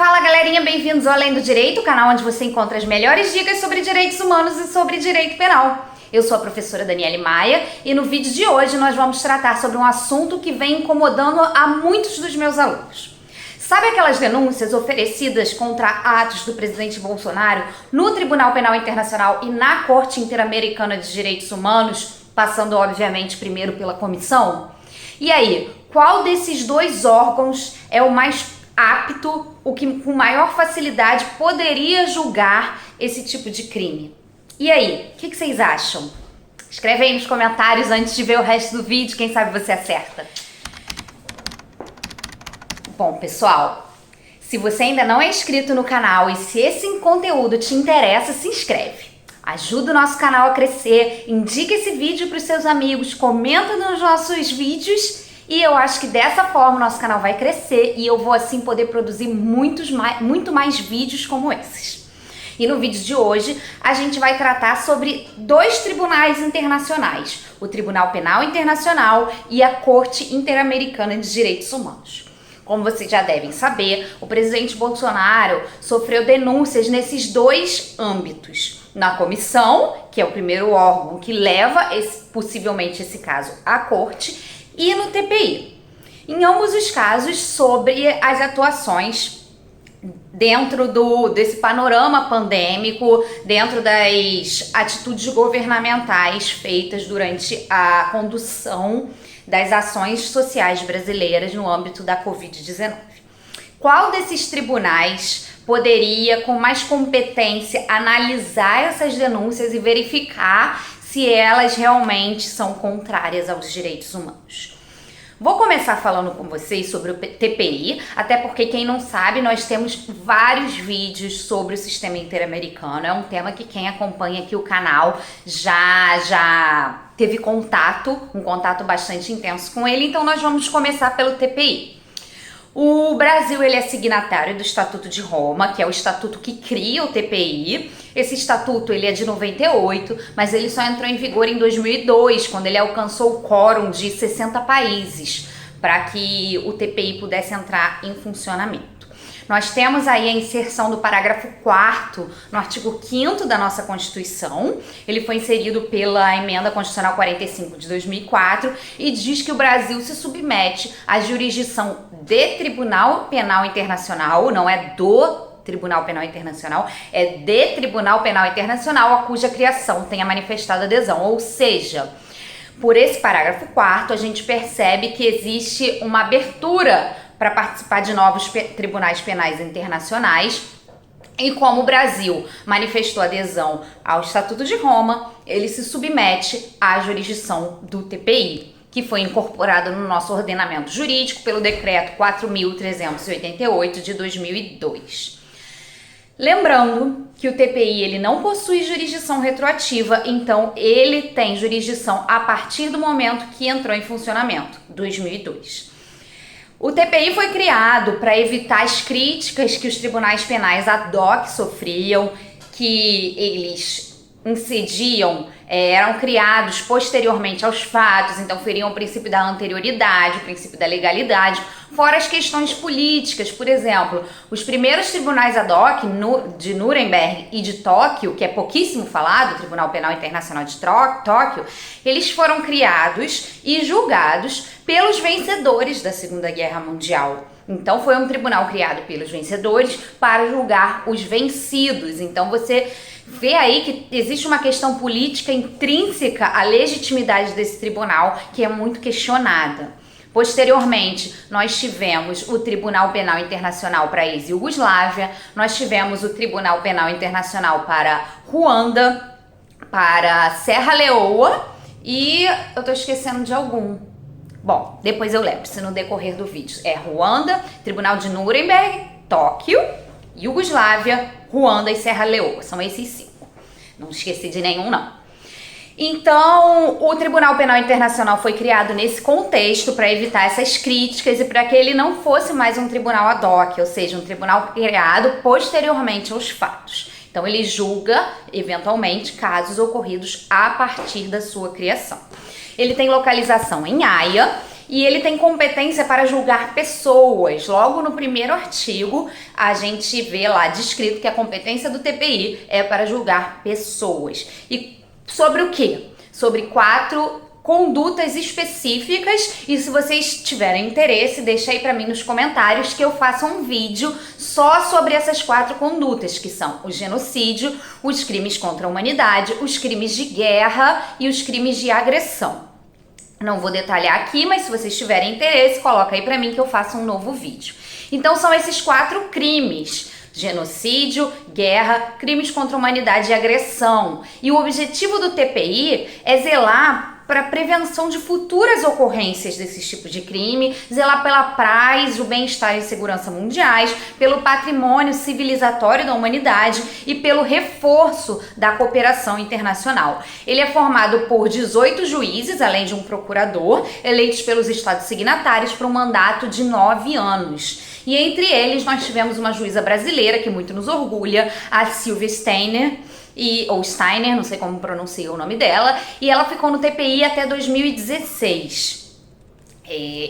Fala galerinha, bem-vindos ao Além do Direito, o canal onde você encontra as melhores dicas sobre direitos humanos e sobre direito penal. Eu sou a professora Daniele Maia e no vídeo de hoje nós vamos tratar sobre um assunto que vem incomodando a muitos dos meus alunos. Sabe aquelas denúncias oferecidas contra atos do presidente Bolsonaro no Tribunal Penal Internacional e na Corte Interamericana de Direitos Humanos, passando obviamente primeiro pela comissão? E aí, qual desses dois órgãos é o mais apto, o que com maior facilidade poderia julgar esse tipo de crime? E aí, o que vocês acham? Escreve aí nos comentários antes de ver o resto do vídeo, quem sabe você acerta. Bom, pessoal, se você ainda não é inscrito no canal e se esse conteúdo te interessa, se inscreve. Ajuda o nosso canal a crescer, indica esse vídeo para os seus amigos, comenta nos nossos vídeos. E eu acho que dessa forma o nosso canal vai crescer e eu vou assim poder produzir muito mais vídeos como esses. E no vídeo de hoje a gente vai tratar sobre dois tribunais internacionais, o Tribunal Penal Internacional e a Corte Interamericana de Direitos Humanos. Como vocês já devem saber, o presidente Bolsonaro sofreu denúncias nesses dois âmbitos. Na comissão, que é o primeiro órgão que leva possivelmente esse caso à corte, e no TPI. Em ambos os casos, sobre as atuações dentro desse panorama pandêmico, dentro das atitudes governamentais feitas durante a condução das ações sociais brasileiras no âmbito da Covid-19. Qual desses tribunais poderia, com mais competência, analisar essas denúncias e verificar se elas realmente são contrárias aos direitos humanos? Vou começar falando com vocês sobre o TPI, até porque quem não sabe, nós temos vários vídeos sobre o sistema interamericano. É um tema que quem acompanha aqui o canal já teve um contato bastante intenso com ele, então nós vamos começar pelo TPI. O Brasil ele é signatário do Estatuto de Roma, que é o estatuto que cria o TPI. Esse estatuto ele é de 98, mas ele só entrou em vigor em 2002, quando ele alcançou o quórum de 60 países para que o TPI pudesse entrar em funcionamento. Nós temos aí a inserção do parágrafo 4º no artigo 5º da nossa Constituição. Ele foi inserido pela Emenda Constitucional 45 de 2004 e diz que o Brasil se submete à jurisdição de Tribunal Penal Internacional, não é do Tribunal Penal Internacional, é de Tribunal Penal Internacional, a cuja criação tenha manifestado adesão. Ou seja, por esse parágrafo 4º, a gente percebe que existe uma abertura para participar de novos tribunais penais internacionais. E como o Brasil manifestou adesão ao Estatuto de Roma, ele se submete à jurisdição do TPI, que foi incorporado no nosso ordenamento jurídico pelo Decreto 4.388 de 2002. Lembrando que o TPI ele não possui jurisdição retroativa, então ele tem jurisdição a partir do momento que entrou em funcionamento, 2002. O TPI foi criado para evitar as críticas que os tribunais penais ad hoc sofriam, que eles incidiam, eram criados posteriormente aos fatos, então feriam o princípio da anterioridade, o princípio da legalidade, fora as questões políticas. Por exemplo, os primeiros tribunais ad hoc de Nuremberg e de Tóquio, que é pouquíssimo falado, o Tribunal Penal Internacional de Tóquio, eles foram criados e julgados pelos vencedores da Segunda Guerra Mundial. Então foi um tribunal criado pelos vencedores para julgar os vencidos. Então você vê aí que existe uma questão política intrínseca à legitimidade desse tribunal que é muito questionada. Posteriormente, nós tivemos o Tribunal Penal Internacional para a ex-Iugoslávia, nós tivemos o Tribunal Penal Internacional para Ruanda, para Serra Leoa e eu tô esquecendo de algum. Bom, depois eu lembro, se no decorrer do vídeo. É Ruanda, Tribunal de Nuremberg, Tóquio, Iugoslávia, Ruanda e Serra Leoa. São esses 5. Não esqueci de nenhum, não. Então, o Tribunal Penal Internacional foi criado nesse contexto para evitar essas críticas e para que ele não fosse mais um tribunal ad hoc, ou seja, um tribunal criado posteriormente aos fatos. Então, ele julga, eventualmente, casos ocorridos a partir da sua criação. Ele tem localização em Haia e ele tem competência para julgar pessoas. Logo no primeiro artigo, a gente vê lá descrito que a competência do TPI é para julgar pessoas. E sobre o quê? Sobre 4 condutas específicas, e se vocês tiverem interesse, deixa aí pra mim nos comentários que eu faça um vídeo só sobre essas 4 condutas, que são o genocídio, os crimes contra a humanidade, os crimes de guerra e os crimes de agressão. Não vou detalhar aqui, mas se vocês tiverem interesse, coloca aí pra mim que eu faça um novo vídeo. Então são esses 4 crimes: genocídio, guerra, crimes contra a humanidade e agressão. E o objetivo do TPI é zelar para a prevenção de futuras ocorrências desses tipos de crime, zelar pela paz, o bem-estar e segurança mundiais, pelo patrimônio civilizatório da humanidade e pelo reforço da cooperação internacional. Ele é formado por 18 juízes, além de um procurador, eleitos pelos estados signatários para um mandato de 9 anos. E entre eles nós tivemos uma juíza brasileira que muito nos orgulha, a Silvia Steiner, ou Steiner, não sei como pronuncia o nome dela, e ela ficou no TPI até 2016.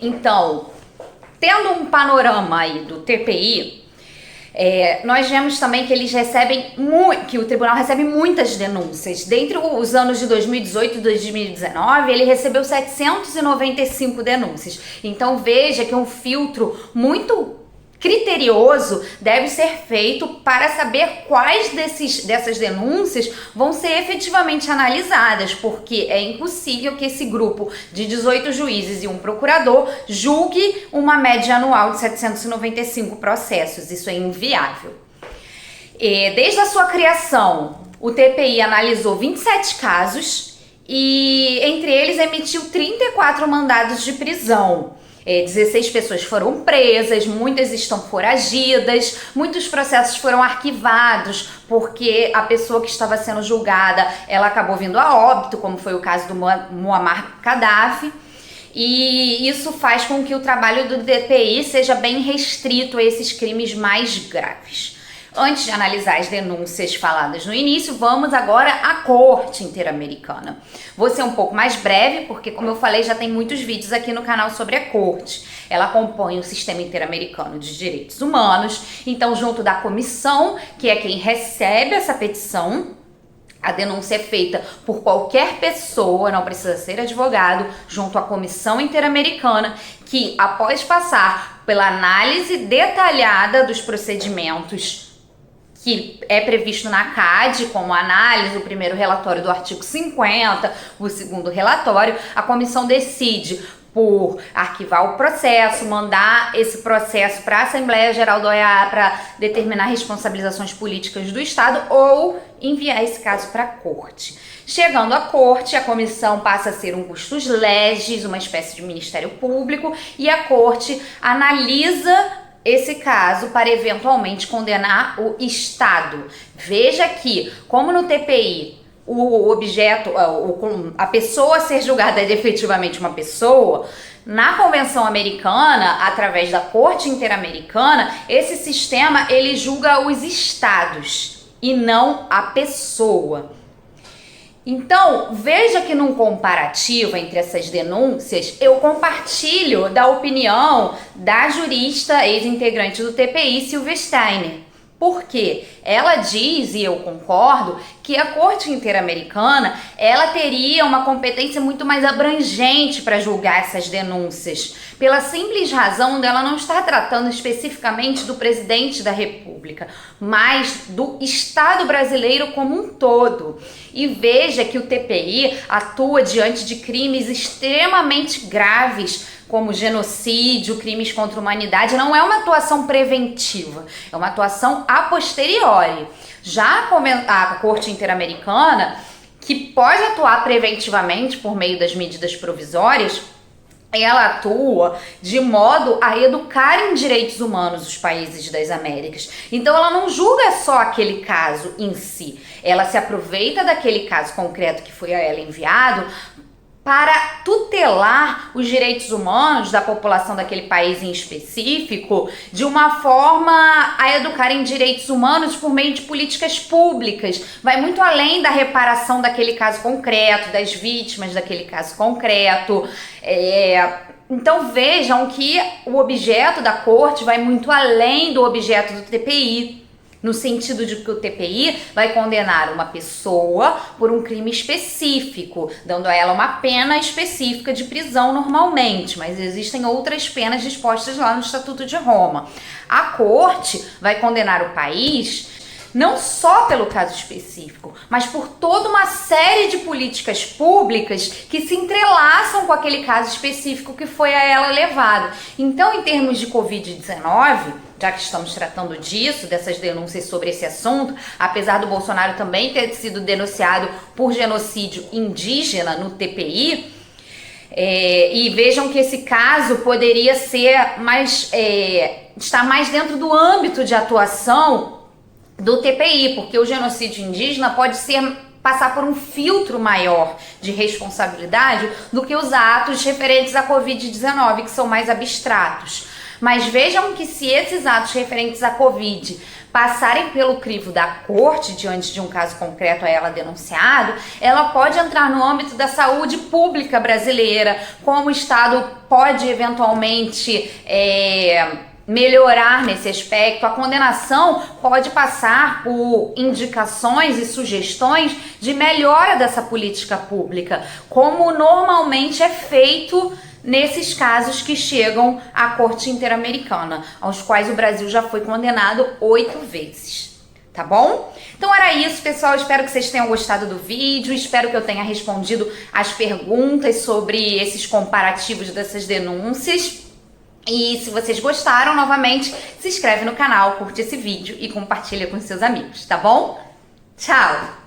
Então, tendo um panorama aí do TPI, nós vemos também que eles recebem que o tribunal recebe muitas denúncias. Dentre os anos de 2018 e 2019, ele recebeu 795 denúncias. Então veja que um filtro muito criterioso deve ser feito para saber quais dessas denúncias vão ser efetivamente analisadas, porque é impossível que esse grupo de 18 juízes e um procurador julgue uma média anual de 795 processos. Isso é inviável. Desde a sua criação, o TPI analisou 27 casos e entre eles emitiu 34 mandados de prisão. 16 pessoas foram presas, muitas estão foragidas, muitos processos foram arquivados porque a pessoa que estava sendo julgada, ela acabou vindo a óbito, como foi o caso do Muammar Gaddafi, e isso faz com que o trabalho do TPI seja bem restrito a esses crimes mais graves. Antes de analisar as denúncias faladas no início, vamos agora à Corte Interamericana. Vou ser um pouco mais breve, porque como eu falei, já tem muitos vídeos aqui no canal sobre a Corte. Ela compõe o Sistema Interamericano de Direitos Humanos, então junto da comissão, que é quem recebe essa petição, a denúncia é feita por qualquer pessoa, não precisa ser advogado, junto à Comissão Interamericana, que após passar pela análise detalhada dos procedimentos que é previsto na CAD, como análise, o primeiro relatório do artigo 50, o segundo relatório, a comissão decide por arquivar o processo, mandar esse processo para a Assembleia Geral da OEA para determinar responsabilizações políticas do Estado ou enviar esse caso para a Corte. Chegando à Corte, a comissão passa a ser um custos legis, uma espécie de Ministério Público, e a Corte analisa esse caso para eventualmente condenar o Estado. Veja que, como no TPI, o objeto, a pessoa a ser julgada é efetivamente uma pessoa, na Convenção Americana, através da Corte Interamericana, esse sistema ele julga os estados e não a pessoa. Então, veja que num comparativo entre essas denúncias, eu compartilho da opinião da jurista ex-integrante do TPI, Silvia Steiner. Por quê? Ela diz, e eu concordo, que a Corte Interamericana ela teria uma competência muito mais abrangente para julgar essas denúncias, pela simples razão dela não estar tratando especificamente do presidente da República, mas do Estado brasileiro como um todo. E veja que o TPI atua diante de crimes extremamente graves, como genocídio, crimes contra a humanidade. Não é uma atuação preventiva, é uma atuação a posteriori. Já a Corte Interamericana, que pode atuar preventivamente por meio das medidas provisórias, ela atua de modo a educar em direitos humanos os países das Américas. Então ela não julga só aquele caso em si, ela se aproveita daquele caso concreto que foi a ela enviado para tutelar os direitos humanos da população daquele país em específico, de uma forma a educar em direitos humanos por meio de políticas públicas. Vai muito além da reparação daquele caso concreto, das vítimas daquele caso concreto. Então vejam que o objeto da corte vai muito além do objeto do TPI, no sentido de que o TPI vai condenar uma pessoa por um crime específico, dando a ela uma pena específica de prisão normalmente, mas existem outras penas dispostas lá no Estatuto de Roma. A corte vai condenar o país não só pelo caso específico, mas por toda uma série de políticas públicas que se entrelaçam com aquele caso específico que foi a ela levado. Então, em termos de Covid-19, já que estamos tratando disso, dessas denúncias sobre esse assunto, apesar do Bolsonaro também ter sido denunciado por genocídio indígena no TPI, e vejam que esse caso poderia ser estar mais dentro do âmbito de atuação do TPI, porque o genocídio indígena pode passar por um filtro maior de responsabilidade do que os atos referentes à Covid-19, que são mais abstratos. Mas vejam que se esses atos referentes à Covid passarem pelo crivo da corte, diante de um caso concreto a ela denunciado, ela pode entrar no âmbito da saúde pública brasileira, como o Estado pode eventualmente melhorar nesse aspecto. A condenação pode passar por indicações e sugestões de melhora dessa política pública, como normalmente é feito nesses casos que chegam à Corte Interamericana, aos quais o Brasil já foi condenado 8 vezes. Tá bom? Então era isso, pessoal. Espero que vocês tenham gostado do vídeo. Espero que eu tenha respondido as perguntas sobre esses comparativos dessas denúncias. E se vocês gostaram, novamente, se inscreve no canal, curte esse vídeo e compartilha com seus amigos, tá bom? Tchau!